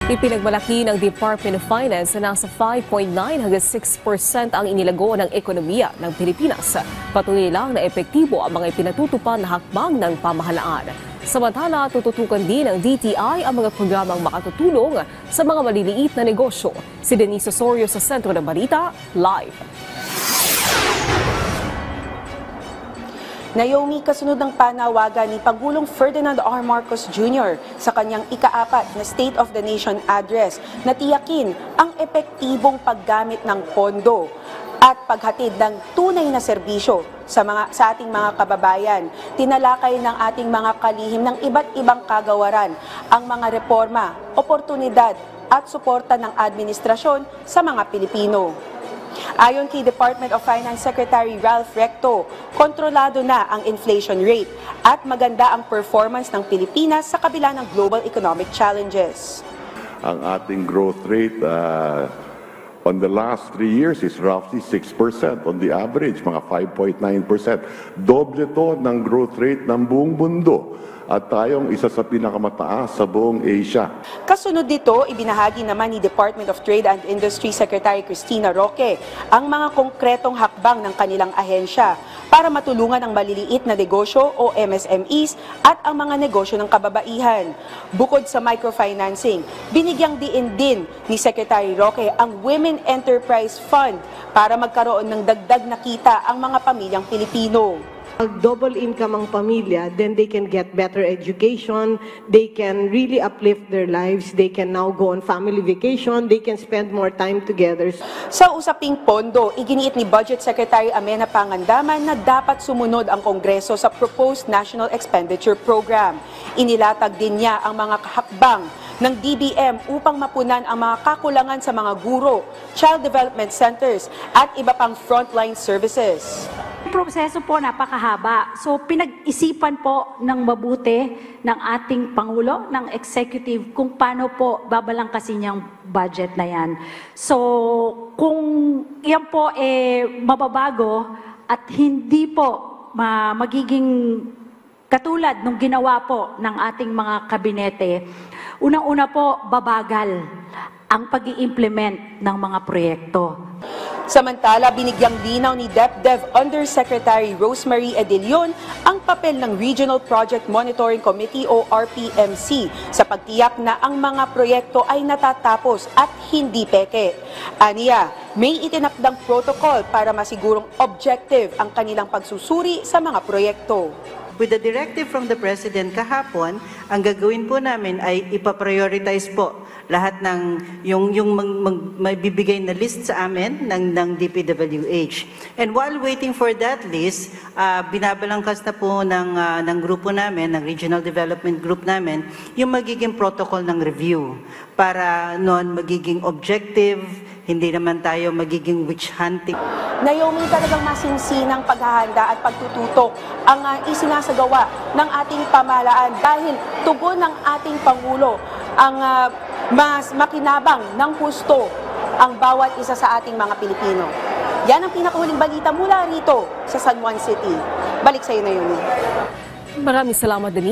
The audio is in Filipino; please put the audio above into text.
Ipinagmalaki ng Department of Finance na nasa 5.9 hanggang 6% ang inilago ng ekonomiya ng Pilipinas. Patuloy lang na epektibo ang mga ipinatutupad na hakbang ng pamahalaan. Samantala, tututukan din ng DTI ang mga programang makatutulong sa mga maliliit na negosyo. Si Denise Osorio sa Sentro ng Balita, live. Naomi, kasunod ng panawagan ni Pangulong Ferdinand R. Marcos Jr. sa kanyang ika-4 na State of the Nation address na tiyakin ang epektibong paggamit ng pondo at paghatid ng tunay na serbisyo sa ating mga kababayan. Tinalakay ng ating mga kalihim ng iba't ibang kagawaran ang mga reforma, oportunidad at suporta ng administrasyon sa mga Pilipino. Ayon kay Department of Finance Secretary Ralph Recto, kontrolado na ang inflation rate at maganda ang performance ng Pilipinas sa kabila ng global economic challenges. Ang ating growth rate on the last 3 years is roughly 6%. On the average, mga 5.9%. Doble to ng growth rate ng buong mundo. At tayong isa sa pinakamataas sa buong Asia. Kasunod dito, ibinahagi naman ni Department of Trade and Industry Secretary Cristina Roque ang mga konkretong hakbang ng kanilang ahensya para matulungan ang maliliit na negosyo o MSMEs at ang mga negosyo ng kababaihan. Bukod sa microfinancing, binigyang diin din ni Secretary Roque ang Women Enterprise Fund para magkaroon ng dagdag na kita ang mga pamilyang Pilipino. Double income ang pamilya, then they can get better education, they can really uplift their lives, they can now go on family vacation, they can spend more time together. Sa usaping pondo, iginiit ni Budget Secretary Amenah Pangandaman na dapat sumunod ang Kongreso sa proposed National Expenditure Program. Inilatag din niya ang mga hakbang ng DBM upang mapunan ang mga kakulangan sa mga guro, child development centers at iba pang frontline services. Proseso po napakahaba. So pinag-isipan po ng mabuti ng ating Pangulo, ng Executive, kung paano po babalangkasin yung budget na yan. So kung yan po mababago at hindi po magiging katulad ng ginawa po ng ating mga kabinete, unang-una po babagal ang pag-i-implement ng mga proyekto. Samantala, binigyang linaw ni DepDev Undersecretary Rosemary Edilion ang papel ng Regional Project Monitoring Committee o RPMC sa pagtiyak na ang mga proyekto ay natatapos at hindi peke. Aniya, may itinakdang protocol para masigurong objective ang kanilang pagsusuri sa mga proyekto. With the directive from the President kahapon, ang gagawin po namin ay ipaprioritize po lahat ng may bibigay na list sa amin ng DPWH. And while waiting for that list, binabalangkas na po ng grupo namin, ng Regional Development Group namin, yung magiging protocol ng review para noon magiging objective, hindi naman tayo magiging witch hunting. Naomi, talagang masinsinang paghahanda at pagtututok ang isinasagawa ng ating pamahalaan dahil tugon ng ating Pangulo ang mas makinabang ng husto ang bawat isa sa ating mga Pilipino. Yan ang pinakahuling balita mula rito sa San Juan City. Balik sa iyo, Naomi. Maraming salamat, Denise.